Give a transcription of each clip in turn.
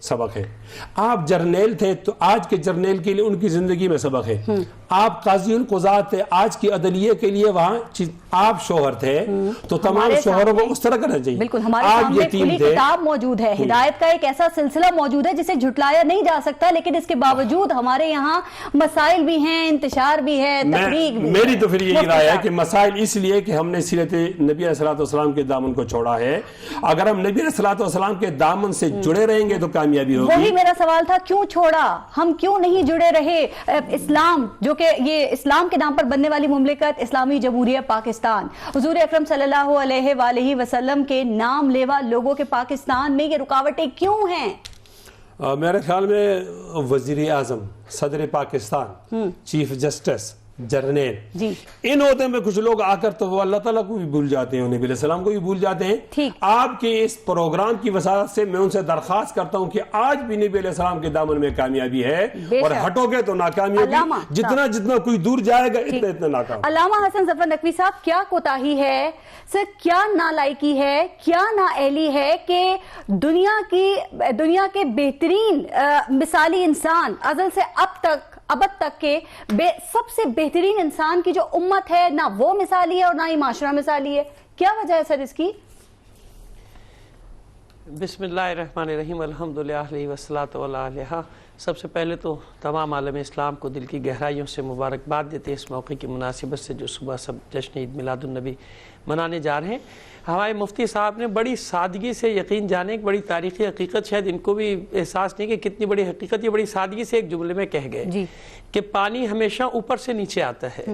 سبق ہے. آپ جرنیل تھے تو آج کے جرنیل کے لیے ان کی زندگی میں سبق ہے. آپ قاضی القضات تھے آج کی عدلیہ کے لیے وہاں آپ شوہر تھے تو تمام شوہروں کو اس طرح کرنا چاہیے. بالکل ہمارے سامنے کھلی کتاب موجود ہے, ہدایت کا ایک ایسا سلسلہ موجود ہے جسے جھٹلایا نہیں جا سکتا, لیکن اس کے باوجود ہمارے یہاں مسائل بھی ہیں, انتشار بھی ہے, تفریق بھی. میری تو پھر یہی رائے ہے کہ مسائل اس لیے کہ ہم نے سیرت نبی علیہ الصلوۃ والسلام کے دامن کو چھوڑا ہے. اگر ہم نبی علیہ الصلوۃ والسلام کے دامن سے جڑے رہیں گے تو کامیابی ہوگی. وہی میرا سوال تھا, کیوں چھوڑا, ہم کیوں نہیں جڑے رہے؟ اسلام جو کہ یہ اسلام کے نام پر بننے والی مملکت اسلامی جمہوریہ پاکستان, حضور اکرم صلی اللہ علیہ وآلہ وسلم کے نام لیوا لوگوں کے پاکستان میں یہ رکاوٹیں کیوں ہیں؟ میرے خیال میں وزیر اعظم, صدر پاکستان, چیف جسٹس, جرنیل, جی ان ہوتے میں کچھ لوگ آ کر تو وہ اللہ تعالیٰ کو بھی بھول جاتے ہیں, نبی علیہ السلام کو بھی بھول جاتے ہیں. آپ کے اس پروگرام کی وساطت سے میں ان سے درخواست کرتا ہوں کہ آج بھی نبی علیہ السلام کے دامن میں کامیابی ہے, اور ہٹو گے تو ناکامی ہوگی. جتنا جتنا کوئی دور جائے گا اتنا اتنا ناکام. علامہ حسن ظفر نقوی صاحب, کیا کوتاہی ہے سر, کیا نالائکی ہے, کیا نااہلی ہے کہ دنیا کے بہترین مثالی انسان ازل سے ابد تک کے سب سے بہترین انسان کی جو امت ہے, نہ وہ مثالی ہے اور نہ ہی معاشرہ مثالی ہے؟ کیا وجہ ہے سر اس کی؟ بسم اللہ الرحمن الرحیم, الحمدللہ والصلاۃ علیہ. سب سے پہلے تو تمام عالم اسلام کو دل کی گہرائیوں سے مبارکباد دیتے اس موقع کی مناسبت سے جو صبح سب جشن عید میلاد النبی منانے جا رہے ہیں. ہمارے مفتی صاحب نے بڑی سادگی سے, یقین جانے ایک بڑی تاریخی حقیقت, شاید ان کو بھی احساس نہیں کہ کتنی بڑی حقیقت, یہ بڑی سادگی سے ایک جملے میں کہہ گئے کہ پانی ہمیشہ اوپر سے نیچے آتا ہے.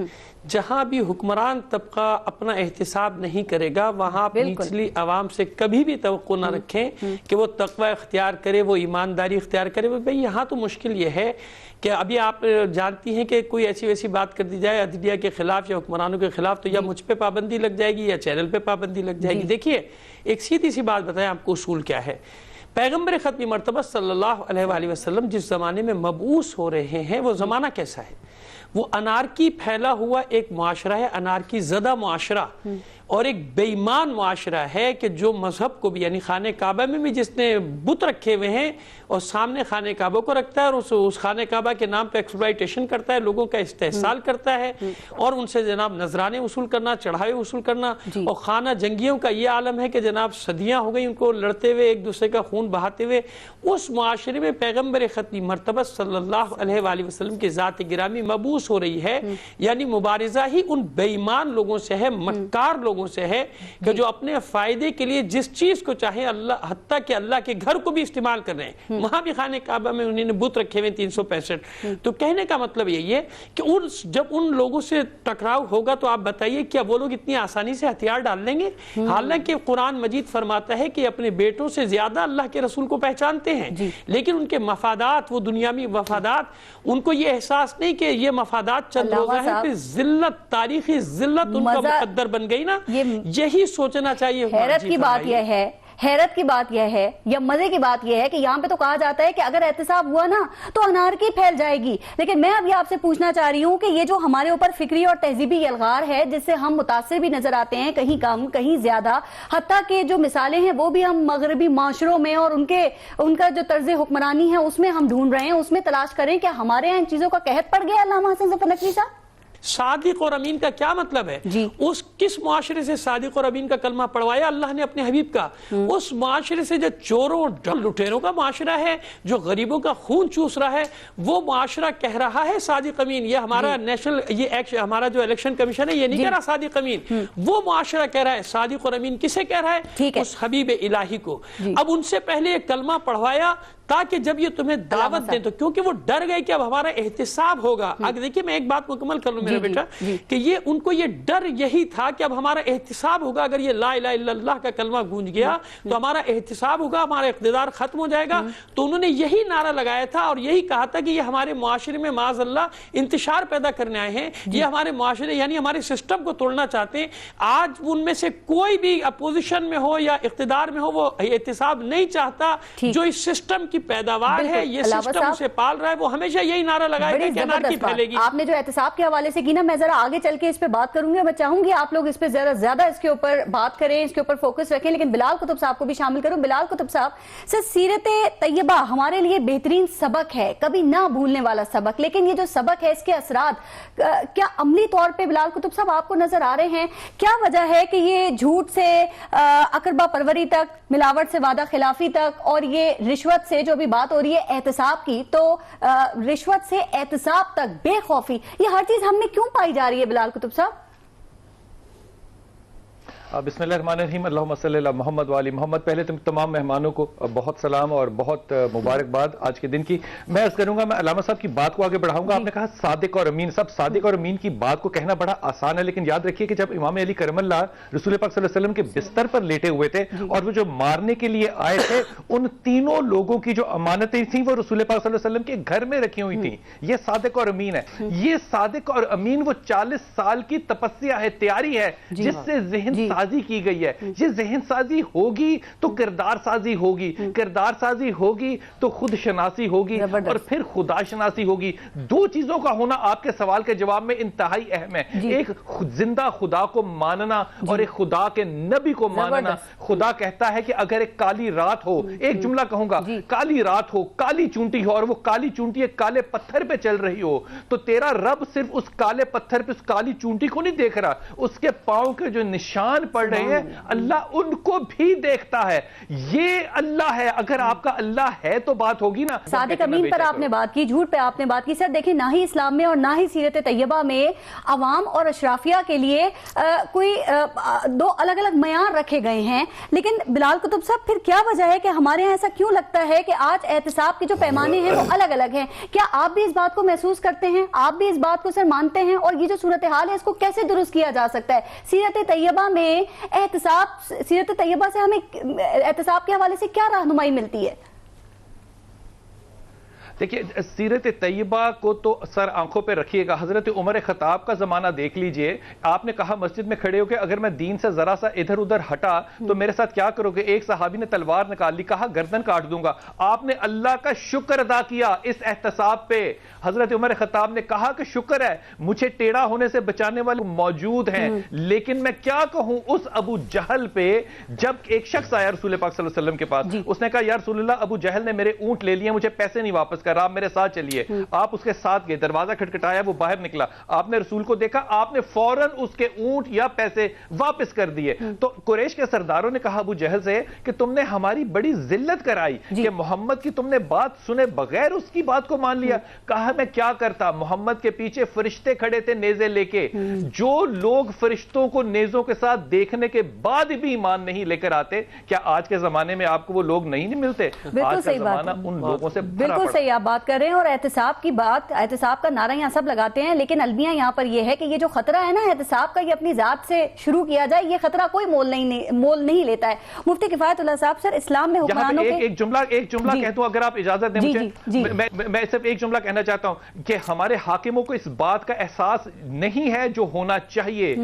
جہاں بھی حکمران طبقہ اپنا احتساب نہیں کرے گا وہاں نچلی عوام سے کبھی بھی توقع نہ رکھیں کہ وہ تقوی اختیار کرے, وہ ایمانداری اختیار کرے. بھئی یہاں تو مشکل یہ ہے کہ ابھی آپ جانتی ہیں کہ کوئی ایسی ویسی بات کر دی جائے عدلیہ کے خلاف یا حکمرانوں کے خلاف تو یا مجھ پہ پابندی لگ جائے گی یا چینل پہ پابندی لگ جائے گی. دیکھیے ایک سیدھی سی بات بتائیں آپ کو, اصول کیا ہے. پیغمبر ختم مرتبہ صلی اللہ علیہ وآلہ وسلم جس زمانے میں مبعوث ہو رہے ہیں وہ زمانہ کیسا ہے؟ وہ انارکی پھیلا ہوا ایک معاشرہ ہے, انارکی زدہ معاشرہ, اور ایک بے ایمان معاشرہ ہے کہ جو مذہب کو بھی, یعنی خانہ کعبہ میں بھی جس نے بت رکھے ہوئے ہیں اور سامنے خانہ کعبہ کو رکھتا ہے اور اس خانہ کعبہ کے نام پہ ایکسپلائٹیشن کرتا ہے, لوگوں کا استحصال کرتا ہے اور ان سے جناب نذرانے وصول کرنا, چڑھاوے وصول کرنا. اور خانہ جنگیوں کا یہ عالم ہے کہ جناب صدیاں ہو گئی ان کو لڑتے ہوئے, ایک دوسرے کا خون بہاتے ہوئے. اس معاشرے میں پیغمبر ختم مرتبہ صلی اللہ علیہ وآلہ وسلم کی ذات گرامی مبعوث ہو رہی ہے, یعنی مبارزہ ہی ان بے ایمان لوگوں سے ہے, مکار لوگوں سے ہے کہ جو اپنے فائدے کے لیے جس چیز کو چاہیں اللہ, حتیٰ کہ اللہ کے گھر کو بھی استعمال کر رہے ہیں. وہاں بھی خانہ کعبہ میں انہوں نے بت رکھے ہوئے 365. تو کہنے کا مطلب یہی ہے کہ جب ان لوگوں سے ٹکراؤ ہوگا تو آپ بتائیے کیا وہ لوگ اتنی آسانی سے ہتھیار ڈال لیں گے؟ حالانکہ قرآن مجید فرماتا ہے کہ اپنے بیٹوں سے زیادہ اللہ کے رسول کو پہچانتے ہیں, لیکن ان کے مفادات, وہ دنیاوی مفادات, ان کو یہ احساس نہیں کہ یہ مفادات چند روزہ ہے, پھر ذلت, تاریخی ذلت ان کا مقدر بن گئی نا. یہی سوچنا چاہیے. حیرت کی بات یہ ہے, حیرت کی بات یہ ہے یا مزے کی بات یہ ہے کہ یہاں پہ تو کہا جاتا ہے کہ اگر احتساب ہوا نا تو انارکی پھیل جائے گی. لیکن میں ابھی آپ سے پوچھنا چاہ رہی ہوں کہ یہ جو ہمارے اوپر فکری اور تہذیبی الغار ہے جس سے ہم متاثر بھی نظر آتے ہیں, کہیں کم کہیں زیادہ, حتیٰ کہ جو مثالیں ہیں وہ بھی ہم مغربی معاشروں میں اور ان کا جو طرز حکمرانی ہے اس میں ہم ڈھونڈ رہے ہیں, اس میں تلاش کریں. کیا ہمارے ہاں ان چیزوں کا قحط پڑ گیا علامہ حسن ظفر نقوی صاحب؟ صادق اور امین کا کیا مطلب ہے؟ اس کس معاشرے سے صادق اور امین کا کلمہ پڑھوایا اللہ نے اپنے حبیب کا؟ اس معاشرے سے جو چوروں لٹیروں کا معاشرہ ہے, جو غریبوں کا خون چوس رہا ہے, وہ معاشرہ کہہ رہا ہے صادق امین. یہ ہمارا نیشنل, یہ ہمارا جو الیکشن کمیشن ہے یہ نہیں کہہ رہا صادق امین, وہ معاشرہ کہہ رہا ہے. صادق اور امین کسے کہہ رہا ہے؟ اس حبیب الہی کو. اب ان سے پہلے ایک کلمہ پڑھوایا تاکہ جب یہ تمہیں دعوت دیں, تو کیونکہ وہ ڈر گئے کہ اب ہمارا احتساب ہوگا. اگر دیکھیں میں ایک بات مکمل کر لوں میرا بیٹا, کہ یہ ان کو یہ ڈر یہی تھا کہ اب ہمارا احتساب ہوگا, اگر یہ لا الہ الا اللہ کا کلمہ گونج گیا تو ہمارا احتساب ہوگا, ہمارا اقتدار ختم ہو جائے گا. تو انہوں نے یہی نعرہ لگایا تھا اور یہی کہا تھا کہ یہ ہمارے معاشرے میں معاذ اللہ انتشار پیدا کرنے آئے ہیں, یہ ہمارے معاشرے یعنی ہمارے سسٹم کو توڑنا چاہتے ہیں. آج ان میں سے کوئی بھی اپوزیشن میں ہو یا اقتدار میں ہو وہ احتساب نہیں چاہتا جو اس سسٹم کی پیداوار ہے, یہ سسٹم اسے پال رہا ہے, وہ ہمیشہ یہی نعرہ لگائے گا کہ انارکی پھیلے گی. آپ نے جو احتساب کے حوالے سے کی نا, میں ذرا آگے چل کے اس پہ بات کروں گی, میں چاہوں گی آپ لوگ اس پہ زیادہ اس کے اوپر بات کریں, اس کے اوپر فوکس رکھیں, لیکن بلال قطب صاحب کو بھی شامل کروں. بلال قطب صاحب سے سیرت طیبہ ہمارے لیے بہترین سبق ہے, کبھی نہ بھولنے والا سبق, لیکن یہ جو سبق ہے اس کے اثرات کیا عملی طور پہ بلال قطب صاحب آپ کو نظر آ رہے ہیں؟ کیا وجہ ہے کہ یہ جھوٹ سے اقربا پروری تک, ملاوٹ سے وعدہ خلافی تک, اور یہ رشوت سے جو بھی بات ہو رہی ہے احتساب کی, تو رشوت سے احتساب تک بے خوفی, یہ ہر چیز ہم میں کیوں پائی جا رہی ہے بلال قطب صاحب؟ بسم اللہ الرحمن الرحیم. اللہم صلی اللہ محمد و آل محمد. پہلے تمام مہمانوں کو بہت سلام اور بہت مبارکباد آج کے دن کی. میں عرض کروں گا, میں علامہ صاحب کی بات کو آگے بڑھاؤں گا. آپ نے کہا صادق اور امین. سب صادق اور امین کی بات کو کہنا بڑا آسان ہے, لیکن یاد رکھیے کہ جب امام علی کرم اللہ رسول پاک صلی اللہ علیہ وسلم کے بستر پر لیٹے ہوئے تھے اور وہ جو مارنے کے لیے آئے تھے, ان تینوں لوگوں کی جو امانتیں تھیں وہ رسول پاک صلی اللہ علیہ وسلم کے گھر میں رکھی ہوئی تھیں. یہ صادق اور امین ہے. یہ صادق اور امین وہ 40 سال کی تپسیا ہے, تیاری ہے, جس سے ذہن سازی کی گئی ہے. یہ ذہن سازی ہوگی تو کردار سازی ہوگی, کردار سازی ہوگی تو خود شناسی ہوگی, اور پھر خدا شناسی ہوگی. دو چیزوں کا ہونا آپ کے سوال کے جواب میں انتہائی اہم ہے. ایک زندہ خدا کو ماننا اور ایک خدا کے نبی کو ماننا. خدا کہتا ہے کہ اگر ایک کالی رات ہو, ایک جملہ کہوں گا, کالی رات ہو, کالی چونٹی ہو, اور وہ کالی چونٹی ایک کالے پتھر پہ چل رہی ہو, تو تیرا رب صرف اس کالے پتھر پہ اس کالی چونٹی کو نہیں دیکھ رہا, اس کے پاؤں کے جو نشان پڑ رہے ہیں اللہ ان کو بھی دیکھتا ہے. یہ اللہ ہے. اگر آپ کا اللہ ہے تو بات ہوگی نا. صادق امین پر آپ نے بات کی, جھوٹ پہ آپ نے بات کی. سر دیکھیں, نہ ہی اسلام میں اور نہ ہی سیرت طیبہ میں عوام اور اشرافیہ کے لیے کوئی دو الگ الگ معیار رکھے گئے ہیں. لیکن بلال قطب صاحب, پھر کیا وجہ ہے کہ ہمارے یہاں ایسا کیوں لگتا ہے کہ آج احتساب کے جو پیمانے ہیں وہ الگ الگ ہیں؟ کیا آپ بھی اس بات کو محسوس کرتے ہیں؟ آپ بھی اس بات کو سر مانتے ہیں؟ اور یہ جو صورتحال ہے اس کو کیسے درست کیا جا سکتا ہے؟ سیرت طیبہ میں احتساب, سیرت طیبہ سے ہمیں احتساب کے حوالے سے کیا رہنمائی ملتی ہے؟ دیکھیے, سیرت طیبہ کو تو سر آنکھوں پہ رکھیے گا. حضرت عمر خطاب کا زمانہ دیکھ لیجئے. آپ نے کہا مسجد میں کھڑے ہو کے اگر میں دین سے ذرا سا ادھر ادھر ہٹا تو میرے ساتھ کیا کرو گے؟ ایک صحابی نے تلوار نکال لی, کہا گردن کاٹ دوں گا. آپ نے اللہ کا شکر ادا کیا اس احتساب پہ. حضرت عمر خطاب نے کہا کہ شکر ہے مجھے ٹیڑھا ہونے سے بچانے والے موجود ہیں. لیکن میں کیا کہوں اس ابو جہل پہ, جب ایک شخص آیا رسول پاک صلی اللہ علیہ وسلم کے پاس, اس نے کہا یا رسول اللہ ابو جہل نے میرے اونٹ لے لیے, مجھے پیسے نہیں واپس کر رہا, آپ میرے ساتھ چلیے. آپ اس کے ساتھ گئے, دروازہ کھٹکھٹایا, وہ باہر نکلا, آپ نے رسول کو دیکھا, آپ نے فوراً اس کے اونٹ یا پیسے واپس کر دیے. تو قریش کے سرداروں نے کہا ابو جہل سے کہ تم نے ہماری بڑی ذلت کرائی کہ محمد کی تم نے بات سنے بغیر اس کی بات کو مان لیا. کہا میں کیا کرتا, محمد کے پیچھے فرشتے کھڑے تھے نیزے لے کے. جو لوگ فرشتوں کو نیزوں کے ساتھ دیکھنے کے بعد بھی ایمان نہیں لے کر آتے, کیا آج کے زمانے میں آپ کو وہ لوگ نہیں ملتے؟ آج کا زمانہ ان لوگوں سے بالکل صحیح آپ بات کر رہے ہیں. اور احتساب کی بات, احتساب کا نعرہ یہاں سب لگاتے ہیں, لیکن المیہ یہاں پر یہ ہے کہ یہ جو خطرہ ہے نا احتساب کا, یہ اپنی ذات سے شروع کیا جائے, یہ خطرہ کوئی مول نہیں لیتا ہے. مفتی کفایت اللہ صاحب, سر اسلام میں حکمرانوں کے ایک جملہ کہہ دوں اگر آپ اجازت دیں مجھے. میں صرف ایک جملہ کہنا چاہتا ہوں کہ ہمارے حاکموں کو اس بات کا احساس نہیں ہے جو ہونا چاہیے.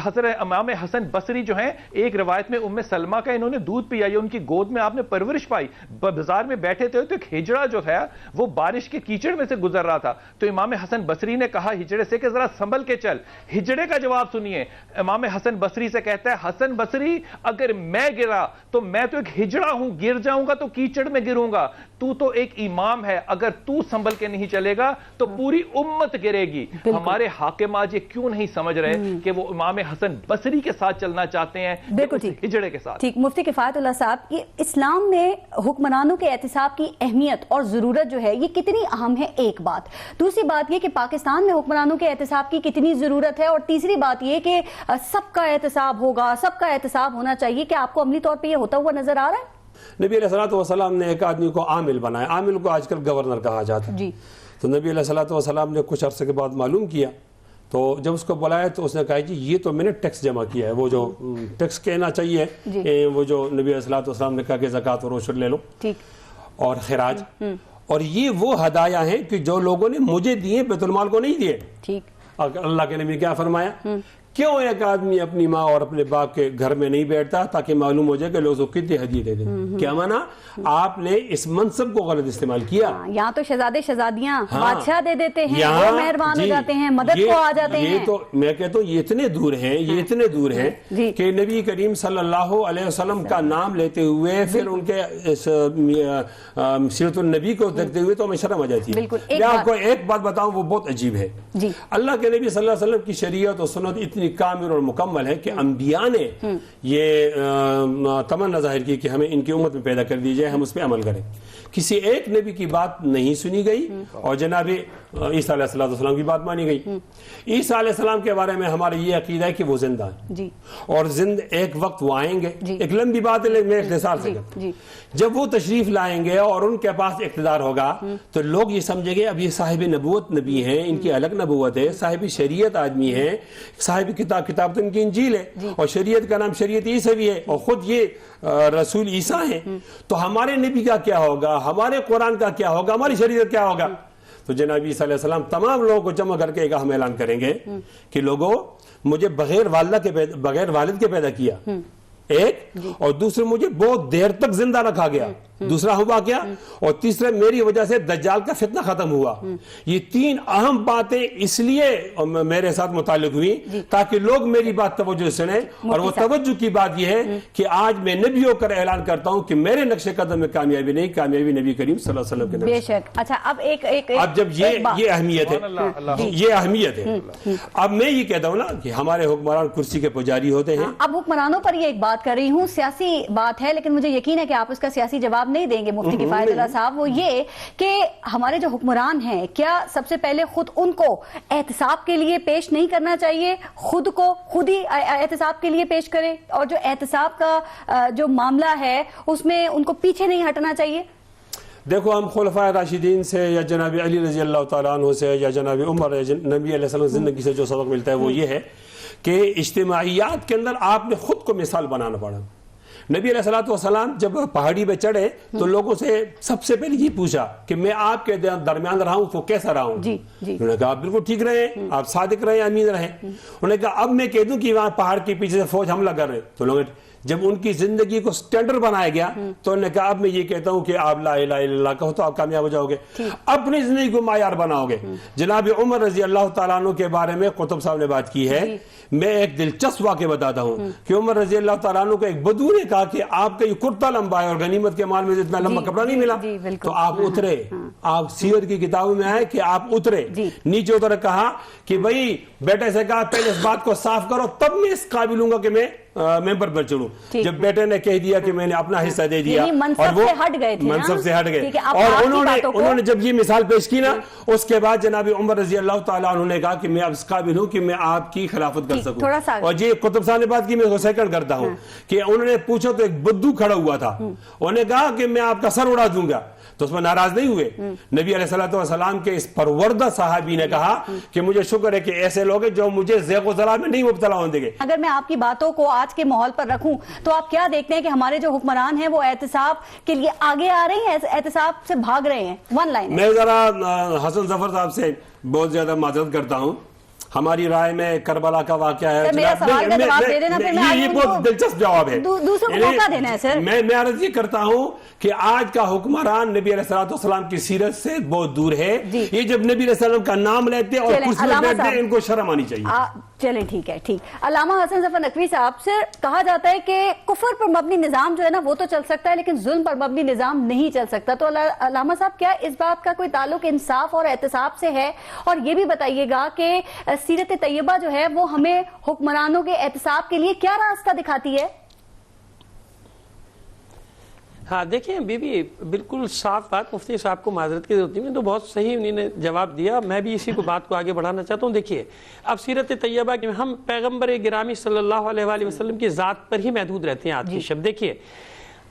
حضرت امام حسن بصری جو ہیں, ایک روایت میں ام سلمہ کا انہوں نے دودھ پیا, ان کی گود میں آپ نے پرورش پائی. بازار میں بیٹھے تھے تو ایک ہجڑا جو تھا وہ بارش کے کیچڑ میں سے گزر رہا تھا, تو امام حسن بصری نے کہا ہجڑے سے کہ ذرا سنبھل کے چل. ہجڑے کا جواب سنیے, امام حسن بصری سے کہتا ہے حسن بصری اگر میں گرا تو میں تو ایک ہجڑا ہوں, گر جاؤں گا تو کیچڑ میں گروں گا, تو ایک امام ہے, اگر تو سنبھل کے نہیں چلے گا تو پوری امت گرے گی. ہمارے حاکم آج یہ کیوں نہیں سمجھ رہے کہ وہ امام حسن بصری کے ساتھ چلنا چاہتے ہیں, ہجڑے کے ساتھ. ٹھیک, مفتی کفایت اللہ صاحب, یہ اسلام میں حکمرانوں کے احتساب کی اہمیت اور ضرورت جو ہے یہ کتنی اہم ہے؟ ایک بات. دوسری بات یہ کہ پاکستان میں حکمرانوں کے احتساب کی کتنی ضرورت ہے؟ اور تیسری بات یہ کہ سب کا احتساب ہوگا, سب کا احتساب ہونا چاہیے. کہ آپ کو عملی طور پہ یہ ہوتا ہوا نظر آ رہا ہے؟ نبی علیہ الصلوۃ والسلام نے ایک آدمی کو عامل بنایا, عامل کو آج کل گورنر کہا جاتا ہے. تو نبی علیہ الصلوۃ والسلام نے کچھ عرصے کے بعد معلوم کیا, تو جب اس کو بلایا تو اس نے کہا کہ یہ تو میں نے ٹیکس جمع کیا ہے, وہ جو ٹیکس کہنا چاہیے وہ جو نبی علیہ الصلوۃ والسلام نے کہا کہ زکوٰۃ اور عشر لے لو اور خراج, اور یہ وہ ہدایا ہیں کہ جو لوگوں نے مجھے دیے بیت المال کو نہیں دیے. اللہ کے نبی کیا فرمایا کیوں ایک آدمی اپنی ماں اور اپنے باپ کے گھر میں نہیں بیٹھتا تاکہ معلوم ہو جائے کہ لوگ اس کو کتنے ہدیے دے دیں؟ کیا مانا؟ آپ نے اس منصب کو غلط استعمال کیا. یہاں تو شہزادے شہزادیاں بادشاہ دے دیتے ہیں، وہ مہربان ہو جاتے ہیں، مدد کو آ جاتے ہیں. یہ تو میں کہتا ہوں یہ اتنے دور ہیں، یہ اتنے دور ہیں کہ نبی کریم صلی اللہ علیہ وسلم کا نام لیتے ہوئے پھر ان کے سیرت النبی کو دیکھتے ہوئے تو ہمیں شرم آ جاتی ہے. میں آپ کو ایک بات بتاؤں وہ بہت عجیب ہے. اللہ کے نبی صلی اللہ علیہ وسلم کی شریعت اور سنت اتنی کامل اور مکمل ہے کہ انبیاء نے یہ تمنا ظاہر کی کہ ہمیں ان کی امت میں پیدا کر دی جائے، ہم اس پہ عمل کریں. کسی ایک نبی کی بات نہیں سنی گئی اور جناب عیسیٰ علیہ السلام کی بات مانی گئی. عیسیٰ علیہ السلام کے بارے میں ہمارا یہ عقیدہ ہے کہ وہ زندہ ہیں اور زند ایک وقت وہ آئیں گے. ایک لمبی بات ہے لیکن میں اختصار سے کرتا ہوں. جب وہ تشریف لائیں گے اور ان کے پاس اقتدار ہوگا تو لوگ یہ سمجھیں گے اب یہ صاحب نبوت نبی ہیں، ان کی الگ نبوت ہے، صاحب شریعت آدمی ہیں، صاحب کتاب تو ان کی انجیل ہے اور شریعت کا نام شریعت عیسوی ہے اور خود یہ رسول عیسیٰ ہیں. تو ہمارے نبی کا کیا ہوگا، ہمارے قرآن کا کیا ہوگا، ہماری شریعت کیا ہوگا؟ تو جناب عیسیٰ علیہ السلام تمام لوگوں کو جمع کر کے ایک اہم اعلان کریں گے کہ لوگوں مجھے بغیر والد کے پیدا کیا، ایک، اور دوسرے مجھے بہت دیر تک زندہ رکھا گیا، دوسرا ہوا کیا، اور تیسرے میری وجہ سے دجال کا فتنہ ختم ہوا. یہ تین اہم باتیں اس لیے میرے ساتھ متعلق ہوئی تاکہ لوگ میری بات توجہ سنیں. اور وہ توجہ کی بات یہ ہے کہ آج میں نبی ہو کر اعلان کرتا ہوں کہ میرے نقش قدم میں کامیابی نہیں، کامیابی نبی کریم صلی اللہ علیہ وسلم کے نقش. بے شک. اچھا اب جب یہ اہمیت ہے، یہ اہمیت ہے. اب میں یہ کہتا ہوں نا کہ ہمارے حکمران کرسی کے پجاری ہوتے ہیں. اب حکمرانوں پر یہ ایک بات کر رہی ہوں، سیاسی بات ہے لیکن مجھے یقین ہے کہ آپ اس کا سیاسی جواب نہیں دیں گے مفتی کفایت اللہ صاحب. وہ یہ کہ ہمارے جو حکمران ہیں کیا سب سے پہلے خود ان کو احتساب کے لیے پیش نہیں کرنا چاہیے، خود ہی احتساب کے لیے پیش کریں، اور جو احتساب کا جو معاملہ ہے اس میں ان کو پیچھے نہیں ہٹنا چاہیے؟ دیکھو ہم خلفائے راشدین سے یا جناب علی رضی اللہ تعالیٰ عنہ سے یا جناب عمر یا نبی علیہ السلام زندگی سے جو سبق ملتا ہے وہ یہ ہے کہ اجتماعیات کے اندر آپ نے خود کو مثال بنانا پڑا. نبی علیہ السلام جب پہاڑی پہ چڑھے تو لوگوں سے سب سے پہلے یہ پوچھا کہ میں آپ کے درمیان رہا ہوں تو کیسا رہا ہوں؟ انہوں نے کہا آپ بالکل ٹھیک رہے، آپ صادق رہے، امین رہے. انہوں نے کہا اب میں کہہ دوں کہ وہاں پہاڑ کے پیچھے سے فوج حملہ کر رہے. تو لوگ جب ان کی زندگی کو سٹینڈر بنایا گیا تو انہوں نے کہا اب میں یہ کہتا ہوں کہ آپ لا الہ الا اللہ کہو تو آپ کامیاب ہو جاؤ گے، اپنی زندگی کو معیار بناؤ گے. جناب عمر رضی اللہ تعالیٰ عنہ کے بارے میں قطب صاحب نے بات کی ہے. میں ایک دلچسپ واقعہ بتاتا ہوں کہ عمر رضی اللہ تعالیٰ عنہ کو ایک بدو نے کہا کہ آپ کا یہ کرتا لمبا ہے اور غنیمت کے مال میں اتنا لمبا کپڑا نہیں ملا. تو آپ اترے، آپ سیرت کی کتابوں میں آئے کہ آپ اترے، نیچے اتر کہا کہ بھائی بیٹے سے کہا پہلے اس بات کو صاف کرو تب میں اس قابل ہوں گا کہ میں ممبر پر چڑھوں. جب بیٹے نے کہہ دیا کہ میں نے اپنا حصہ دے دیا اور وہ منصب سے ہٹ گئے اور انہوں نے جب یہ مثال پیش کی نا اس کے بعد جناب عمر رضی اللہ تعالیٰ عنہ نے کہا کہ میں اب اس قابل ہوں کہ میں آپ کی خلافت کر سکوں. اور یہ قطب صاحب نے بات کی، میں اس کو سیکنڈ کرتا ہوں کہ انہوں نے پوچھا تو ایک بدو کھڑا ہوا تھا، انہوں نے کہا کہ میں آپ کا سر اڑا دوں گا. تو اس میں ناراض نہیں ہوئے. نبی علیہ السلام کے اس پروردہ صحابی نے کہا کہ مجھے شکر ہے کہ ایسے لوگ ہیں جو مجھے زیغ و ضلال میں نہیں مبتلا ہونے دیں گے. اگر میں آپ کی باتوں کو آج کے ماحول پر رکھوں تو آپ کیا دیکھتے ہیں کہ ہمارے جو حکمران ہیں وہ احتساب کے لیے آگے آ رہے ہیں، احتساب سے بھاگ رہے ہیں؟ One line. میں ذرا حسن ظفر صاحب سے بہت زیادہ معذرت کرتا ہوں. ہماری رائے میں کربلا کا واقعہ ہے. یہ بہت دلچسپ جواب ہے، میں عرض یہ کرتا ہوں کہ آج کا حکمران نبی علیہ السلام کی سیرت سے بہت دور ہے. یہ جب نبی علیہ السلام کا نام لیتے اور کرسی پر بیٹھتے ہیں ان کو شرم آنی چاہیے. چلیں ٹھیک ہے، ٹھیک. علامہ حسن ظفر نقوی صاحب سے کہا جاتا ہے کہ کفر پر مبنی نظام جو ہے نا وہ تو چل سکتا ہے لیکن ظلم پر مبنی نظام نہیں چل سکتا. تو علامہ صاحب کیا اس بات کا کوئی تعلق انصاف اور احتساب سے ہے؟ اور یہ بھی بتائیے گا کہ سیرت طیبہ جو ہے وہ ہمیں حکمرانوں کے احتساب کے لیے کیا راستہ دکھاتی ہے؟ ہاں دیکھیں بی بی بالکل صاف بات، مفتی صاحب کو معذرت کی ضرورت ہے تو بہت صحیح انہوں نے جواب دیا. میں بھی اسی کو بات کو آگے بڑھانا چاہتا ہوں. دیکھیے اب سیرت طیبہ کہ ہم پیغمبر گرامی صلی اللہ علیہ وآلہ وسلم کی ذات پر ہی محدود رہتے ہیں آج کی شب. دیکھیے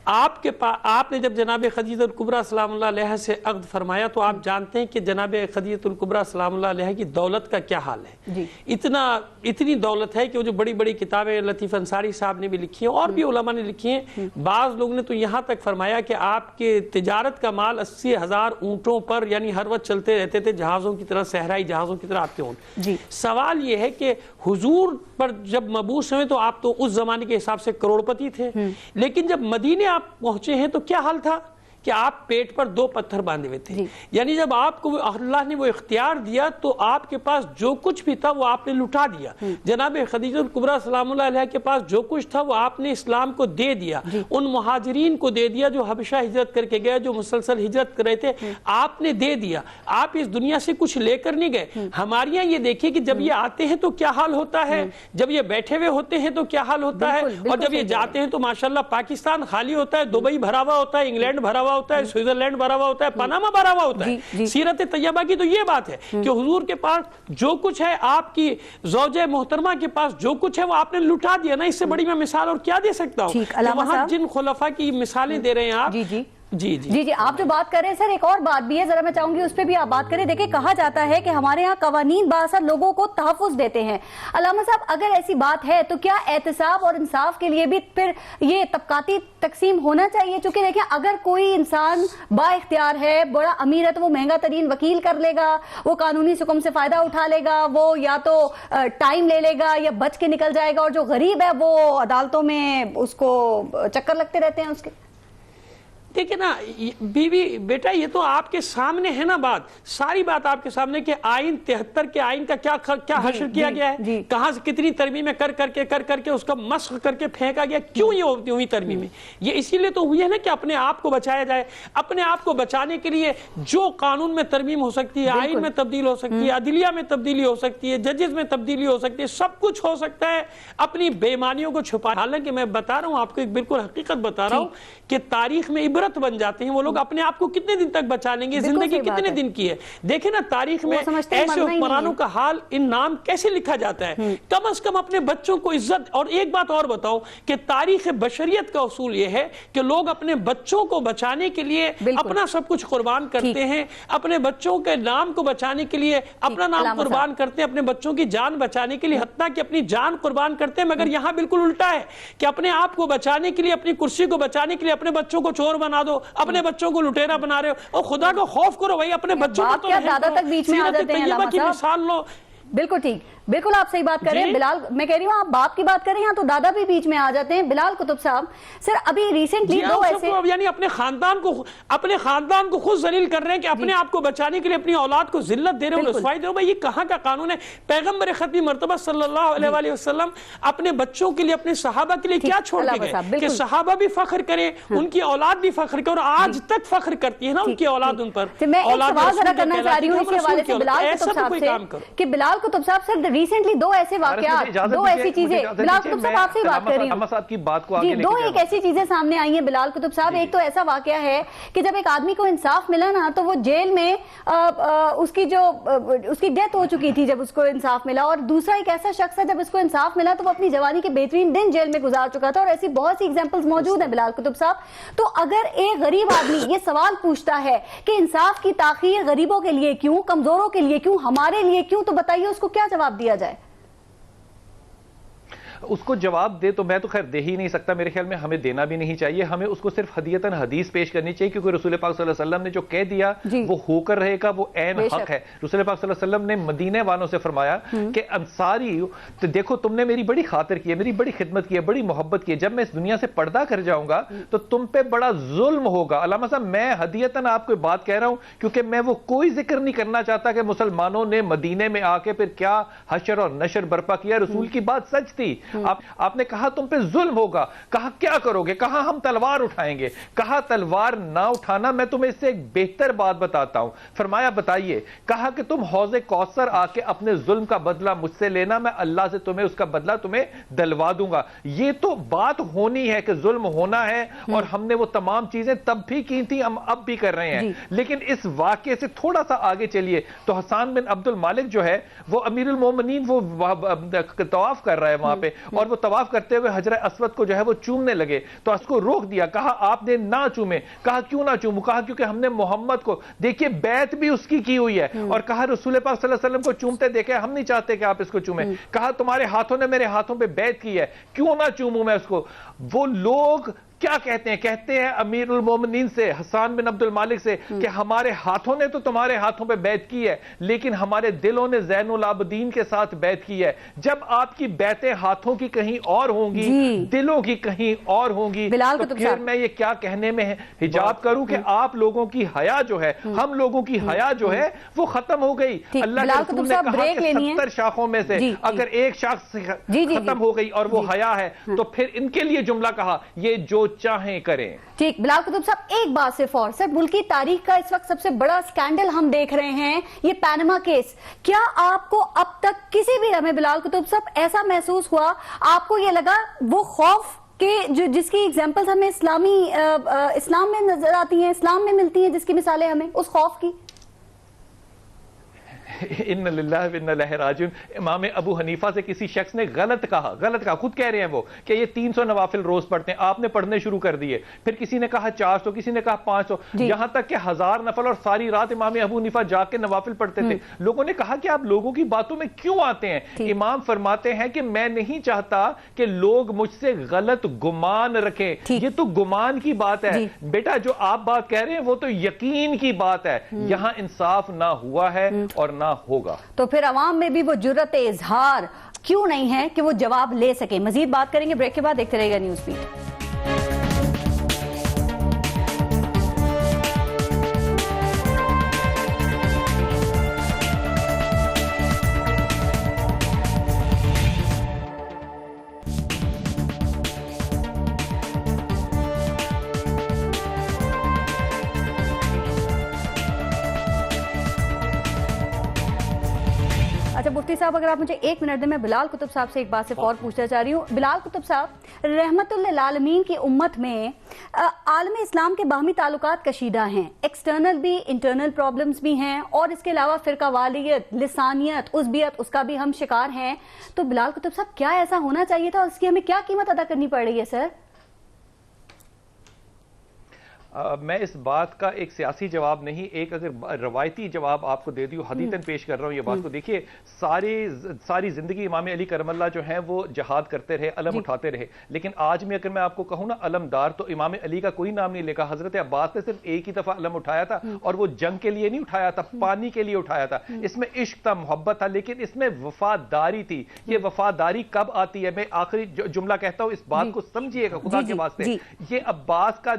آپ نے جب جناب خدیجہ الکبریٰ سلام اللہ علیہ سے عقد فرمایا تو آپ جانتے ہیں کہ جناب خدیجہ الکبریٰ سلام اللہ علیہ کی دولت کا کیا حال ہے. اتنی دولت ہے کہ وہ جو بڑی بڑی کتابیں لطیف انصاری صاحب نے بھی لکھی ہیں اور بھی علماء نے لکھی ہیں. بعض لوگ نے تو یہاں تک فرمایا کہ آپ کے تجارت کا مال 80,000 اونٹوں پر یعنی ہر وقت چلتے رہتے تھے جہازوں کی طرح, صحرائی جہازوں کی طرح آپ کے اونٹ. سوال یہ ہے کہ حضور پر جب مبعوث ہوئے تو آپ تو اس زمانے کے حساب سے کروڑپتی تھے, لیکن جب مدینے آپ پہنچے ہیں تو کیا حال تھا کہ آپ پیٹ پر 2 پتھر باندھے ہوئے تھے. یعنی جب آپ کو اللہ نے وہ اختیار دیا تو آپ کے پاس جو کچھ بھی تھا وہ آپ نے لٹا دیا. جناب خدیجہ الکبریٰ سلام اللہ علیہ کے پاس جو کچھ تھا وہ آپ نے اسلام کو دے دیا, ان مہاجرین کو دے دیا جو حبشہ ہجرت کر کے گئے, جو مسلسل ہجرت کر رہے تھے, آپ نے دے دیا. آپ اس دنیا سے کچھ لے کر نہیں گئے. ہمارے یہاں یہ دیکھیے کہ جب یہ آتے ہیں تو کیا حال ہوتا ہے, جب یہ بیٹھے ہوئے ہوتے ہیں تو کیا حال ہوتا ہے, اور جب یہ جاتے ہیں تو ماشاءاللہ پاکستان خالی ہوتا ہے, دبئی بھرا ہوا ہوتا ہے, انگلینڈ بھرا ہوا ہوتا ہے, سوئٹزرلینڈ بھرا ہوا ہوتا ہے, پاناما بھرا ہوا ہوتا ہے. سیرت طیبہ کی تو یہ بات ہے کہ حضور کے پاس جو کچھ ہے, آپ کی زوجہ محترمہ کے پاس جو کچھ ہے وہ آپ نے لٹا دیا نا. اس سے بڑی میں مثال اور کیا دے سکتا ہوں. وہاں جن خلفاء کی مثالیں دے رہے ہیں آپ. جی آپ جو بات کر رہے ہیں سر, ایک اور بات بھی ہے, ذرا میں چاہوں گی اس پہ بھی آپ بات کریں. دیکھیں کہا جاتا ہے کہ ہمارے ہاں قوانین بااثر لوگوں کو تحفظ دیتے ہیں. علامہ صاحب اگر ایسی بات ہے تو کیا احتساب اور انصاف کے لیے بھی پھر یہ طبقاتی تقسیم ہونا چاہیے؟ چونکہ دیکھیں اگر کوئی انسان با اختیار ہے, بڑا امیر ہے, تو وہ مہنگا ترین وکیل کر لے گا, وہ قانونی حکم سے فائدہ اٹھا لے گا, وہ یا تو ٹائم لے لے گا یا بچ کے نکل جائے گا, اور جو غریب ہے وہ عدالتوں میں اس کو چکر لگتے رہتے ہیں اس کے. دیکھیں نا بیوی بیٹا, یہ تو آپ کے سامنے ہے نا بات, ساری بات آپ کے سامنے کہ آئین 73 کے آئین کا کیا حشر کیا گیا ہے, کہاں سے کتنی ترمیمیں کر کے اس کا مسخ کر کے پھینکا گیا. کیوں یہ ہوئی ترمیمیں؟ یہ اسی لیے تو ہوئی ہے نا کہ اپنے آپ کو بچایا جائے. اپنے آپ کو بچانے کے لیے جو قانون میں ترمیم ہو سکتی ہے, آئین میں تبدیل ہو سکتی ہے, عدلیہ میں تبدیلی ہو سکتی ہے, ججز میں تبدیلی ہو سکتی ہے, سب کچھ ہو سکتا ہے اپنی بے ایمانیوں کو چھپا. حالانکہ میں بتا رہا ہوں آپ کو, ایک بالکل حقیقت بتا رہا ہوں کہ تاریخ میں عبرت بن جاتے ہیں وہ لوگ. اپنے آپ کو کتنے دن تک بچا لیں گے؟ زندگی کتنے دن کی ہے؟ دیکھیں نا تاریخ میں ایسے حکمرانوں کا حال, ان نام کیسے لکھا جاتا ہے. کم از کم اپنے بچوں کو عزت. اور ایک بات اور بتاؤ کہ تاریخ بشریت کا اصول یہ ہے کہ لوگ اپنے بچوں کو بچانے کے لیے اپنا سب کچھ قربان کرتے ہیں, اپنے بچوں کے نام کو بچانے کے لیے اپنا نام قربان کرتے ہیں, اپنے بچوں کی جان بچانے کے لیے حتیٰ کہ اپنی جان قربان کرتے ہیں. مگر یہاں بالکل الٹا ہے کہ اپنے آپ کو بچانے کے لیے, اپنی کرسی کو بچانے کے لیے اپنے بچوں کو چور بنا دو, اپنے بچوں کو لٹیرا بنا رہے ہو. اور خدا کو خوف کرو بھائی, اپنے بچوں کو تو دادا تک بیچ میں آ جاتے ہیں. علامہ کی مثال لو. بالکل ٹھیک, بالکل آپ صحیح بات کر رہے ہیں. بلال, میں کہہ رہی ہوں آپ باپ کی بات کر رہے ہیں تو دادا بھی بیچ میں آ جاتے ہیں. بلال قطب صاحب سر, ابھی ریسنٹلی دو ایسے یعنی اپنے خاندان کو خود ذلیل کر رہے ہیں کہ اپنے آپ کو بچانے کے لیے اپنی اولاد کو ذلت دے رہے ہو, رسوائی دے رہے ہو. بھائی یہ کہاں کا قانون ہے؟ پیغمبر ختمی مرتبہ صلی اللہ علیہ وآلہ وسلم اپنے بچوں کے لیے, اپنے صحابہ کے لیے کیا چھوڑ کے گئے کہ صحابہ بھی فخر کریں, ان کی اولاد بھی فخر کرے, اور آج تک فخر کرتی ہے نا ان کی اولاد ان پر. میں ایک سوال ذرا کرنا چاہ رہی ہوں اس حوالے سے بلال قطب صاحب سے کہ بلال قطب صاحب سر ریسنٹلی دو ایسے واقعات, دو ایسی چیزیں, بلال قطب صاحب آپ سے بات کر رہی ہوں جی, دو ایک ایسی چیزیں سامنے آئی ہیں بلال قطب صاحب. ایک تو ایسا واقعہ ہے کہ جب ایک آدمی کو انصاف ملا نا تو وہ جیل میں اس کی ڈیتھ ہو چکی تھی جب اس کو انصاف ملا, اور دوسرا ایک ایسا شخص ہے جب اس کو انصاف ملا تو وہ اپنی جوانی کے بہترین دن جیل میں گزار چکا تھا. اور ایسی بہت سی ایگزامپلز موجود ہیں بلال قطب صاحب. تو اگر ایک غریب آدمی یہ سوال پوچھتا ہے کہ انصاف کی تاخیر غریبوں کے لیے کیوں, کمزوروں کے لیے کیوں, ہمارے لیے کیوں, تو بتائیے اس کو کیا جواب دیا جائے؟ اس کو جواب دے تو میں تو خیر دے ہی نہیں سکتا, میرے خیال میں ہمیں دینا بھی نہیں چاہیے. ہمیں اس کو صرف ہدیتاً حدیث پیش کرنی چاہیے, کیونکہ رسول پاک صلی اللہ علیہ وسلم نے جو کہہ دیا وہ ہو کر رہے گا, وہ عین حق ہے. رسول پاک صلی اللہ علیہ وسلم نے مدینے والوں سے فرمایا کہ انصاری دیکھو تم نے میری بڑی خاطر کی ہے, میری بڑی خدمت کی ہے, بڑی محبت کی ہے, جب میں اس دنیا سے پردہ کر جاؤں گا تو تم پہ بڑا ظلم ہوگا. علامہ صاحب میں ہدیتاً آپ کو بات کہہ رہا ہوں کیونکہ میں وہ کوئی ذکر نہیں کرنا چاہتا کہ مسلمانوں نے مدینے میں آ کے پھر کیا حشر اور نشر برپا کیا. رسول کی بات سچ تھی. آپ نے کہا تم پہ ظلم ہوگا, کہا کیا کرو گے, کہا ہم تلوار اٹھائیں گے, کہا تلوار نہ اٹھانا, میں تمہیں اس سے ایک بہتر بات بتاتا ہوں. فرمایا بتائیے, کہا کہ تم حوض کوثر آ کے اپنے ظلم کا بدلہ مجھ سے لینا, میں اللہ سے تمہیں اس کا بدلہ تمہیں دلوا دوں گا. یہ تو بات ہونی ہے کہ ظلم ہونا ہے, اور ہم نے وہ تمام چیزیں تب بھی کی تھی, ہم اب بھی کر رہے ہیں. لیکن اس واقعے سے تھوڑا سا آگے چلیے تو حسان بن عبد المالک جو ہے وہ امیر المومنین, وہ طواف کر رہا ہے وہاں پہ, اور وہ طواف کرتے ہوئے حجر اسود کو جو ہے وہ چومنے لگے تو اس کو روک دیا, کہا آپ نے نہ چومے. کہا کیوں نہ چوموں؟ کہا کیونکہ ہم نے محمد کو, دیکھیے بیعت بھی اس کی ہوئی ہے, اور کہا رسول پاک صلی اللہ علیہ وسلم کو چومتے دیکھے, ہم نہیں چاہتے کہ آپ اس کو چومیں. کہا تمہارے ہاتھوں نے میرے ہاتھوں پہ بیعت کی ہے, کیوں نہ چوموں میں اس کو. وہ لوگ کیا کہتے ہیں امیر المومنین سے, حسان بن عبد المالک سے, کہ ہمارے ہاتھوں نے تو تمہارے ہاتھوں پہ بیعت کی ہے لیکن ہمارے دلوں نے زین العابدین کے ساتھ بیعت کی ہے. جب آپ کی بیعتیں ہاتھوں کی کہیں اور ہوں گی, دلوں کی کہیں اور ہوں گی, تو پھر میں یہ کیا کہنے میں حجاب کروں کہ آپ لوگوں کی حیا جو ہے, ہم لوگوں کی حیا جو ہے وہ ختم ہو گئی. اللہ کے رسول نے کہا کہ 70 شاخوں میں سے اگر ایک شاخ ختم ہو گئی اور وہ حیا ہے تو پھر ان کے لیے جملہ کہا, یہ جو چاہیں کریں. ٹھیک, بلال قطب صاحب ایک بات صرف اور, سر ملکی تاریخ کا اس وقت سب سے بڑا سکینڈل ہم دیکھ رہے ہیں یہ پینما کیس. کیا آپ کو اب تک کسی بھی لمحے بلال قطب صاحب ایسا محسوس ہوا, آپ کو یہ لگا وہ خوف کہ جس کی ایگزامپلز ہمیں اسلام میں نظر آتی ہیں, اسلام میں ملتی ہیں, جس کی مثالیں ہمیں, اس خوف کی؟ ان للہ و انا الیہ راجعون. امام ابو حنیفہ سے کسی شخص نے غلط کہا, خود کہہ رہے ہیں وہ کہ یہ 300 نوافل روز پڑھتے ہیں, آپ نے پڑھنے شروع کر دیے. پھر کسی نے کہا 400, کسی نے کہا 500, یہاں تک کہ 1000 نفل, اور ساری رات امام ابو حنیفہ جا کے نوافل پڑھتے تھے. لوگوں نے کہا کہ آپ لوگوں کی باتوں میں کیوں آتے ہیں؟ امام فرماتے ہیں کہ میں نہیں چاہتا کہ لوگ مجھ سے غلط گمان رکھیں. یہ تو گمان کی بات ہے بیٹا, جو آپ بات کہہ رہے ہیں وہ تو یقین کی بات ہے. یہاں انصاف نہ ہوا ہے اور نہ ہوگا. تو پھر عوام میں بھی وہ جرأت اظہار کیوں نہیں ہے کہ وہ جواب لے سکے؟ مزید بات کریں گے بریک کے بعد, دیکھتے رہے گا نیوز بیٹ. اچھا مفتی صاحب, اگر آپ مجھے 1 منٹ دیں, میں بلال قطب صاحب سے ایک بات سے فور پوچھنا چاہ رہی ہوں. بلال قطب صاحب, رحمت للعالمین کی امت میں عالم اسلام کے باہمی تعلقات کشیدہ ہیں, ایکسٹرنل بھی, انٹرنل پرابلمز بھی ہیں, اور اس کے علاوہ فرقہ واریت, لسانیت, عصبیت, اس کا بھی ہم شکار ہیں. تو بلال قطب صاحب کیا ایسا ہونا چاہیے تھا, اور اس کی ہمیں کیا قیمت ادا کرنی پڑ رہی ہے سر؟ میں اس بات کا ایک سیاسی جواب نہیں, ایک اگر روایتی جواب آپ کو دے دیوں, حدیثاً پیش کر رہا ہوں یہ بات کو. دیکھیے ساری زندگی امام علی کرم اللہ جو ہیں وہ جہاد کرتے رہے, علم اٹھاتے رہے, لیکن آج میں اگر میں آپ کو کہوں نا علمدار, تو امام علی کا کوئی نام نہیں لکھا. حضرت عباس نے صرف ایک ہی دفعہ علم اٹھایا تھا, اور وہ جنگ کے لیے نہیں اٹھایا تھا, پانی کے لیے اٹھایا تھا. اس میں عشق تھا, محبت تھا, لیکن اس میں وفاداری تھی. یہ وفاداری کب آتی ہے؟ میں آخری جملہ کہتا ہوں, اس بات کو سمجھیے گا خدا کے واسطے. یہ عباس کا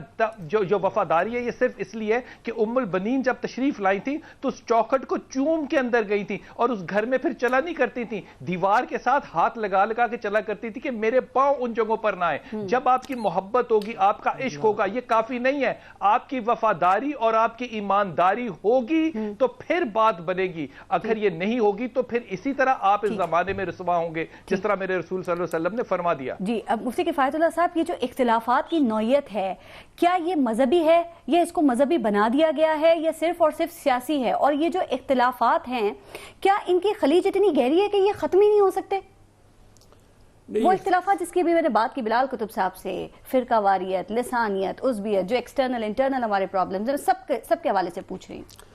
جو وفاداری ہے یہ صرف اس لیے کہ ام البنین جب تشریف لائی تھی تو اس چوکھٹ کو چوم کے اندر گئی تھی, اور اس گھر میں پھر چلا نہیں کرتی تھی, دیوار کے ساتھ ہاتھ لگا کے چلا کرتی تھی کہ میرے پاؤں ان جگہوں پر نہ آئے. جب آپ کی محبت ہوگی, آپ کا عشق ہوگا, یہ کافی نہیں ہے, آپ کی وفاداری اور آپ کی ایمانداری ہوگی تو پھر بات بنے گی. اگر یہ نہیں ہوگی تو پھر اسی طرح آپ اس زمانے میں رسوا ہوں گے جس طرح میرے رسول صلی اللہ علیہ وسلم نے فرما دیا. جی, اب مفتی کفایت اللہ صاحب, یہ جو اختلافات کی نوعیت ہے, کیا یہ مذہبی ہے, یا اس کو مذہبی بنا دیا گیا ہے, یا صرف اور صرف سیاسی ہے؟ اور یہ جو اختلافات ہیں, کیا ان کی خلیج اتنی گہری ہے کہ یہ ختم ہی نہیں ہو سکتے؟ وہ اختلافات جس کی بھی میں نے بات کی بلال قطب صاحب سے, فرقہ واریت, لسانیت, عصبیت, جو ایکسٹرنل انٹرنل ہمارے پرابلمز ہیں, سب کے حوالے سے پوچھ رہی ہوں.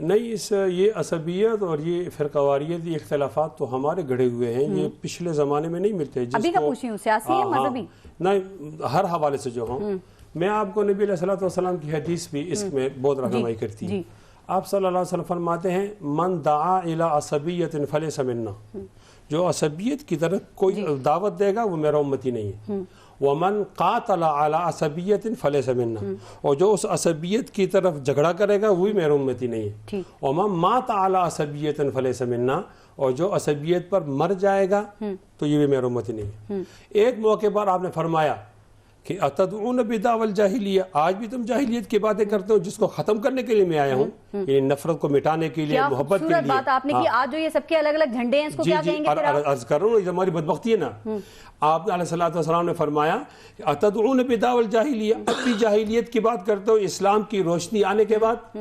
نہیں, یہ عصبیت اور یہ فرقہ واریت, یہ اختلافات تو ہمارے گڑھے ہوئے ہیں, یہ پچھلے زمانے میں نہیں ملتے. ابھی کا پوچھ رہی ہوں, سیاسی ہے مذہبی؟ نہیں, ہر حوالے سے جو ہوں. میں آپ کو نبی علیہ الصلوۃ والسلام کی حدیث بھی اس میں بہت رہنمائی کرتی ہے. آپ صلی اللہ علیہ وسلم فرماتے ہیں, من دعا الی عصبیت فلیس منا, جو عصبیت کی طرف کوئی دعوت دے گا وہ میرا امتی نہیں ہے. ومن قاتل علی عصبیت فلیس منا, اور جو اس عصبیت کی طرف جھگڑا کرے گا وہی میرا امتی نہیں ہے. ومن مات علی عصبیت فلیس منا, اور جو عصبیت پر مر جائے گا تو یہ بھی میرا امتی نہیں ہے. ایک موقع پر آپ نے فرمایا کہ اتدعون بدعوی الجاہلیہ, آج بھی تم جاہلیت کی باتیں کرتے ہو جس کو ختم کرنے کے لیے میں آیا ہوں, یعنی نفرت کو مٹانے کے لیے, محبت کے لیے. بات آپ نے کی, آج جو یہ سب کے الگ الگ جھنڈے ہیں, اس کو کیا کہیں گے؟ عرض کر رہا ہوں, یہ ہماری بدبختی ہے نا. آپ علیہ الصلوۃ والسلام نے فرمایا اتدعون بدعوی الجاہلیہ, اپنی جاہلیت کی بات کرتے ہو, اسلام کی روشنی آنے کے بعد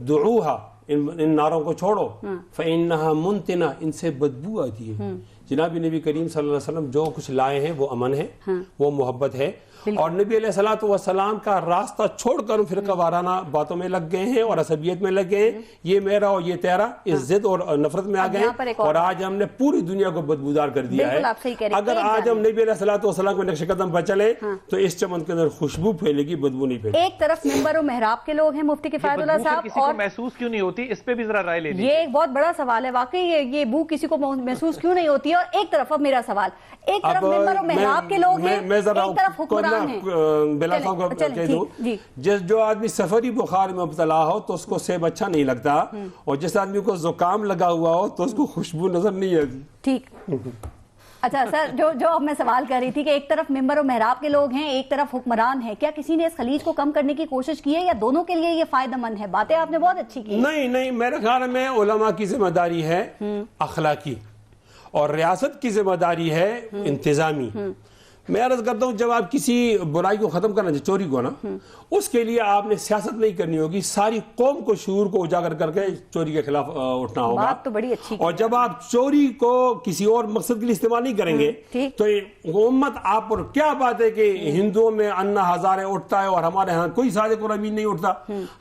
دعوها, ان ناروں کو چھوڑو, فإنها منتنہ, ان سے بدبو آتی ہے. جناب نبی کریم صلی اللہ علیہ وسلم جو کچھ لائے ہیں وہ امن ہے، وہ محبت ہے، اور نبی علیہ الصلوۃ والسلام کا راستہ چھوڑ کر فرقہ وارانہ باتوں میں لگ گئے ہیں اور عصبیت میں لگ گئے ہیں، یہ میرا اور یہ تیرا، اس ضد اور نفرت میں آ گئے ہیں، اور آج ہم نے پوری دنیا کو بدبودار کر دیا ہے۔ اگر آج ہم نبی علیہ الصلوۃ والسلام کے نقش قدم پر چلے تو اس چمن کے اندر خوشبو پھیلے گی، بدبو نہیں پھیلے گی۔ ایک طرف منبر و محراب کے لوگ ہیں مفتی کفایت اللہ صاحب، کسی کو محسوس کیوں نہیں ہوتی، اس پہ بھی ذرا رائے لے لیجیے۔ یہ ایک بہت بڑا سوال ہے واقعی، یہ بو کسی کو محسوس کیوں نہیں ہوتی ہے؟ اور ایک طرف اب میرا سوال، ایک طرف منبر و محراب کے لوگ ہیں، ایک طرف حکمران ہیں۔ بلا صاحب کو کہہ دوں، جو آدمی سفری بخار میں مبتلا ہو تو اس کو سیب اچھا نہیں لگتا، اور جس آدمی کو زکام لگا ہوا ہو تو اس کو خوشبو نظر نہیں آتی۔ ٹھیک، اچھا سر، جو اب میں سوال کر رہی تھی کہ ایک طرف منبر و محراب کے لوگ ہیں، ایک طرف حکمران ہیں، کیا کسی نے اس خلیج کو کم کرنے کی کوشش کی ہے یا دونوں کے لیے یہ فائدہ مند ہے؟ باتیں آپ نے بہت اچھی کی۔ نہیں، میرے خیال میں علماء کی ذمہ داری ہے اخلاقی، اور ریاست کی ذمہ داری ہے انتظامی۔ میں عرض کرتا ہوں، جب آپ کسی برائی کو ختم کرنا چاہتے، چوری کو نا، اس کے لیے آپ نے سیاست نہیں کرنی ہوگی، ساری قوم کو شعور کو اجاگر کر کے چوری کے خلاف اٹھنا ہوگا۔ بات تو بڑی اچھی، اور جب آپ چوری کو کسی اور مقصد کے لیے استعمال نہیں کریں گے تو امت آپ پر کیا بات ہے کہ ہندوؤں میں انا ہزارے اٹھتا ہے اور ہمارے ہاں کوئی صادق اور امین نہیں اٹھتا۔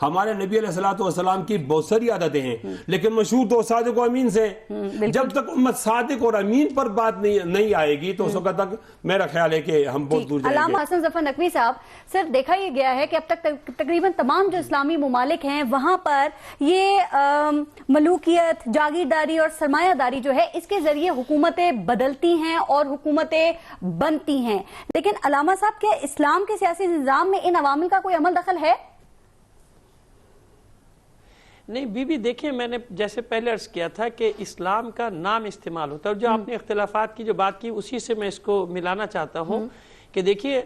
ہمارے نبی علیہ الصلوۃ والسلام کی بہت ساری عادتیں ہیں، لیکن مشہور تو صادق و امین سے۔ جب تک امت صادق اور امین پر بات نہیں آئے گی تو اس وقت تک میرا خیال ہے کہ ہم بہت دور جائیں گے۔ علامہ حسن ظفر نقوی صاحب، سر دیکھا یہ گیا ہے کہ اب تک تقریباً تمام جو اسلامی ممالک ہیں وہاں پر یہ ملوکیت، جاگیرداری اور سرمایہ داری جو ہے اس کے ذریعے حکومتیں بدلتی ہیں اور حکومتیں بنتی ہیں، لیکن علامہ صاحب کیا اسلام کے سیاسی نظام میں ان عوامل کا کوئی عمل دخل ہے؟ نہیں بی بی، دیکھیں میں نے جیسے پہلے عرض کیا تھا کہ اسلام کا نام استعمال ہوتا ہے، اور جو آپ نے اختلافات کی جو بات کی اسی سے میں اس کو ملانا چاہتا ہوں کہ دیکھیے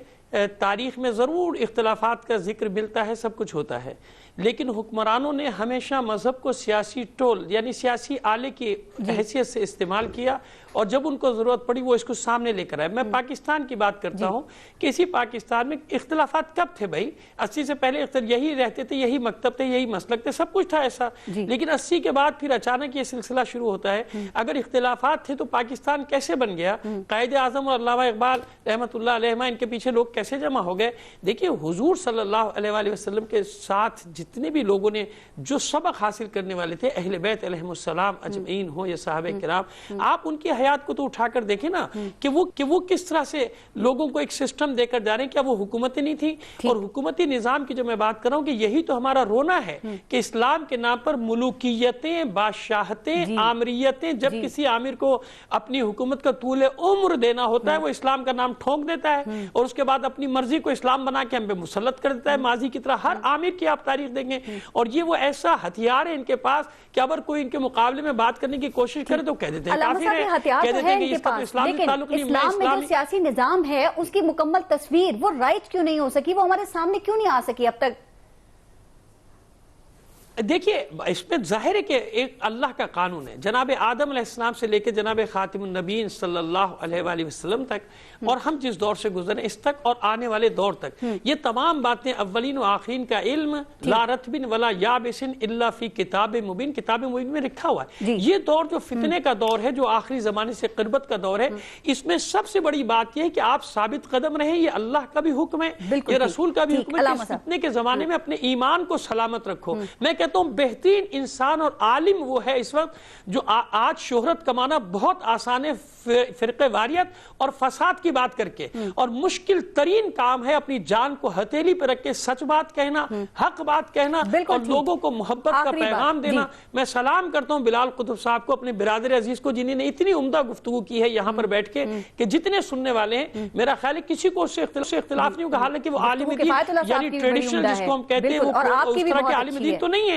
تاریخ میں ضرور اختلافات کا ذکر ملتا ہے، سب کچھ ہوتا ہے، لیکن حکمرانوں نے ہمیشہ مذہب کو سیاسی ٹول یعنی سیاسی آلے کی حیثیت سے استعمال کیا، اور جب ان کو ضرورت پڑی وہ اس کو سامنے لے کر آئے۔ میں پاکستان کی بات کرتا ہوں کہ اسی پاکستان میں اختلافات کب تھے بھائی؟ 80 سے پہلے یہی رہتے تھے، یہی مکتب تھے، یہی مسلک تھے، سب کچھ تھا ایسا، لیکن 80 کے بعد پھر اچانک یہ سلسلہ شروع ہوتا ہے۔ اگر اختلافات تھے تو پاکستان کیسے بن گیا؟ قائد اعظم اور علامہ اقبال رحمۃ اللہ علیہ، ان کے پیچھے لوگ کیسے جمع ہو گئے؟ دیکھیے حضور صلی اللہ علیہ وآلہ وسلم کے ساتھ جتنے بھی لوگوں نے جو سبق حاصل کرنے والے تھے، اہل بیت علیہم السلام اجمعین ہوں یا صحابہ کرام، آپ ان کی حیات کو تو اٹھا کر دیکھیں نا کہ وہ کس طرح سے لوگوں کو ایک سسٹم دے کر جا رہے ہیں۔ کیا وہ حکومتیں نہیں تھی؟ اور حکومتی نظام کی جو میں بات کر رہا ہوں کہ یہی تو ہمارا رونا ہے کہ اسلام کے نام پر ملوکیتیں، بادشاہتیں، آمریتیں، جب کسی آمر کو اپنی حکومت کا طول عمر دینا ہوتا ہے وہ اسلام کا نام ٹھونک دیتا ہے، اور اس کے بعد اپنی مرضی کو اسلام بنا کے ہم پہ مسلط کر دیتا ہے ماضی کی طرح۔ ہر عامر کی آپ تاریخ دیں گے، اور یہ وہ ایسا ہتھیار ہے ان کے پاس کہ اگر کوئی ان کے مقابلے میں بات کرنے کی کوشش کرے تو کہہ دیتے ہیں کافر ہے، کہہ دیتے ہیں کہ اس کا تو اسلام سے تعلق نہیں۔ اسلام میں جو سیاسی نظام ہے اس کی مکمل تصویر وہ رائٹ کیوں نہیں ہو سکی، وہ ہمارے سامنے کیوں نہیں آ سکی اب تک؟ دیکھیے اس میں ظاہر ہے کہ ایک اللہ کا قانون ہے، جناب آدم علیہ السلام سے لے کے جناب خاتم النبیین صلی اللہ علیہ وآلہ وسلم تک، اور ہم جس دور سے گزرے اس تک اور آنے والے دور تک، یہ تمام باتیں اولین و آخرین کا علم لا رتب ولا یابس الا فی کتاب مبین، کتاب مبین میں لکھا ہوا ہے۔ یہ دور جو فتنے کا دور ہے، جو آخری زمانے سے قربت کا دور ہے، اس میں سب سے بڑی بات یہ ہے کہ آپ ثابت قدم رہیں، یہ اللہ کا بھی حکم ہے، یہ رسول کا بھی حکم ہے کہ اس فتنے کے زمانے میں اپنے ایمان کو سلامت رکھو۔ میں کہتا ہوں بہترین انسان اور عالم وہ ہے اس وقت جو آج شہرت کمانا بہت آسان ہے فرقہ واریت اور فساد کی بات کر کے، اور مشکل ترین کام ہے اپنی جان کو ہتھیلی پہ رکھ کے سچ بات کہنا، حق بات کہنا، اور لوگوں کو محبت کا پیغام دینا۔ میں سلام کرتا ہوں بلال قطب صاحب کو، اپنے برادر عزیز کو، جنہوں نے اتنی عمدہ گفتگو کی ہے یہاں پر بیٹھ کے، کہ جتنے سننے والے ہیں میرا خیال ہے کسی کو اس سے اختلاف نہیں ہوگا، حالانکہ وہ عالم دین یعنی ٹریڈیشنل جس کو ہم کہتے ہیں وہ اس طرح کے عالم دین تو نہیں ہے،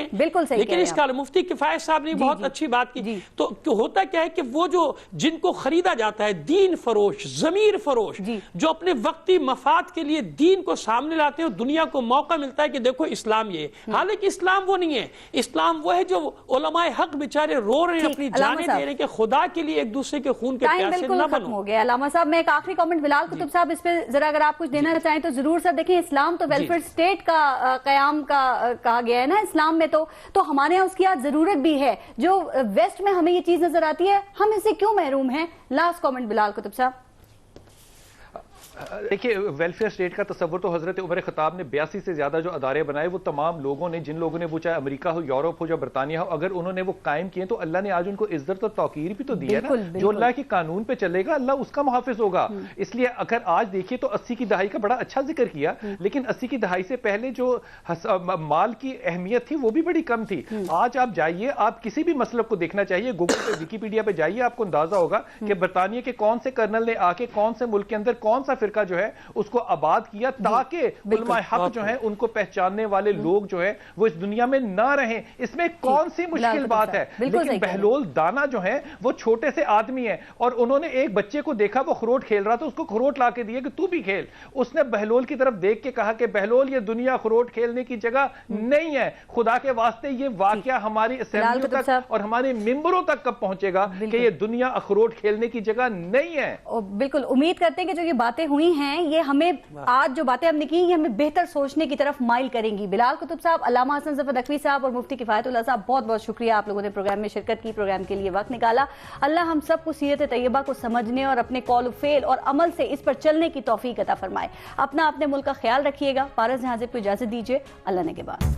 لیکن اس کا مفتی کفایت صاحب نے بہت اچھی بات کی۔ تو ہوتا کیا ہے کہ وہ جو جن کو خریدا جاتا ہے، دین فروش، ضمیر فروش، جو اپنے وقتی مفاد کے لیے دین کو سامنے لاتے ہیں، دنیا کو موقع ملتا ہے کہ دیکھو اسلام یہ ہے، حالانکہ اسلام وہ نہیں ہے۔ اسلام وہ ہے جو علماء حق بیچارے رو رہے ہیں، اپنی جانیں دے رہے ہیں کہ خدا کے لیے ایک دوسرے کے خون کے پیاسے نہ بنو۔ ہو گیا علامہ صاحب، میں ایک آخری کامنٹ بلال قطب صاحب اس پہ ذرا اگر آپ کچھ دینا چاہیں تو ضرور سر۔ دیکھیں اسلام تو ویلفیئر اسٹیٹ کا قیام کا کہا گیا ہے نا، اسلام میں ہے تو ہمارے یہاں اس کی آج ضرورت بھی ہے. جو ویسٹ میں ہمیں یہ چیز نظر آتی ہے, ہم اس سے کیوں محروم ہیں؟ لاسٹ کامنٹ بلال قطب صاحب. دیکھیے ویلفیئر اسٹیٹ کا تصور تو حضرت عمر خطاب نے 82 سے زیادہ جو ادارے بنائے وہ تمام لوگوں نے, جن لوگوں نے, وہ چاہے امریکہ ہو, یورپ ہو یا برطانیہ ہو, اگر انہوں نے وہ قائم کیے تو اللہ نے آج ان کو عزت اور توقیر بھی تو دی ہے نا. جو اللہ کے قانون پہ چلے گا اللہ اس کا محافظ ہوگا. اس لیے اگر آج دیکھیے تو 80 کی دہائی کا بڑا اچھا ذکر کیا, لیکن 80 کی دہائی سے پہلے جو مال کی اہمیت تھی وہ بھی بڑی کم تھی. آج آپ جائیے, آپ کسی بھی مسلک کو دیکھنا چاہیے, گوگل پہ ویکیپیڈیا پہ جائیے, آپ کو اندازہ ہوگا کہ برطانیہ کے کون سے کرنل نے آ کے کون سے ملک کے اندر کون سا فرقہ جو ہے اس کو آباد کیا تاکہ علماء حق جو ہیں ان کو پہچاننے والے لوگ جو ہیں وہ اس دنیا میں نہ رہیں. اس میں کون سی مشکل بات ہے؟ لیکن بہلول دانا جو ہیں وہ چھوٹے سے آدمی ہیں اور انہوں نے ایک بچے کو دیکھا وہ اخروٹ کھیل رہا تھا, اس کو اخروٹ لا کے دیے کہ تو بھی کھیل. اس نے بہلول کی طرف دیکھ کے کہا کہ بہلول یہ دنیا اخروٹ کھیلنے کی جگہ نہیں ہے. خدا کے واسطے یہ واقعہ ہماری اسمبلیوں تک اور ہمارے ممبروں تک کب پہنچے گا کہ یہ دنیا اخروٹ کھیلنے کی جگہ نہیں ہے؟ بالکل امید کرتے ہیں کہ جو یہ باتیں ہوئی ہیں یہ ہمیں آج جو باتیں ہم نے کی یہ ہمیں بہتر سوچنے کی طرف مائل کریں گی. بلال قطب صاحب, علامہ حسن ظفر نقوی صاحب اور مفتی کفایت اللہ صاحب, بہت بہت شکریہ آپ لوگوں نے پروگرام میں شرکت کی, پروگرام کے لیے وقت نکالا. اللہ ہم سب کو سیرت طیبہ کو سمجھنے اور اپنے قول و فعل اور عمل سے اس پر چلنے کی توفیق عطا فرمائے. اپنا اپنے ملک کا خیال رکھیے گا. پارس جہاں زیب کو اجازت دیجیے. اللہ نے کے بعد.